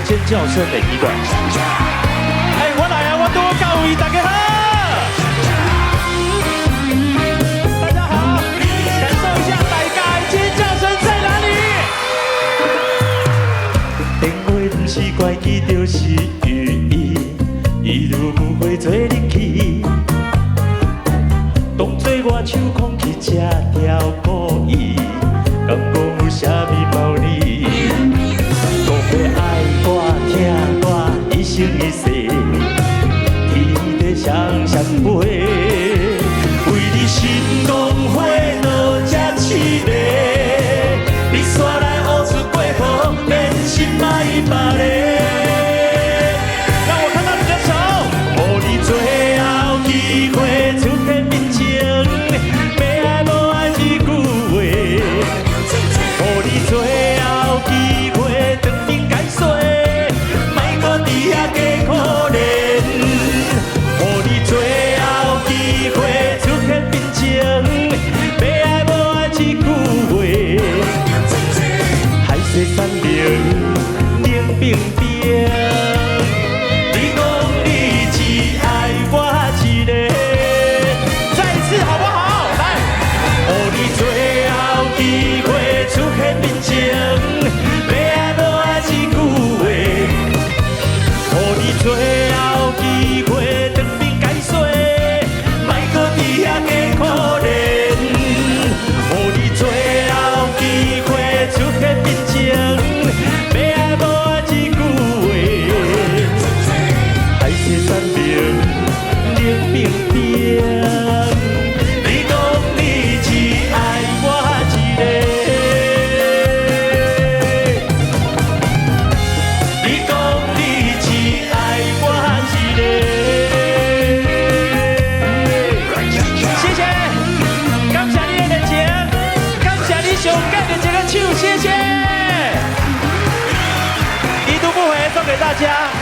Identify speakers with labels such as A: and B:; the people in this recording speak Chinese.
A: 尖叫聲的一段。哎，我來啊，我多高位，大家好。大家好，感受一下大家的尖叫聲在哪裡？電話不是怪奇，就是寓意，一路不會做日去。當作我手空去吃條故意，敢講有啥物道理？講要愛我聽我一生一世，天地雙雙飛，為你心光火都這熾烈，你煞來烏出過河，免心愛別個。山明冷冰冰，你講你只愛我一個，再一次好不好？來，予你最後機會出現面前，要愛無愛一句話，予你最後機會長命解說，莫擱佇遐加可憐，予你最後機會出現面前。謝謝，已讀不回送給大家。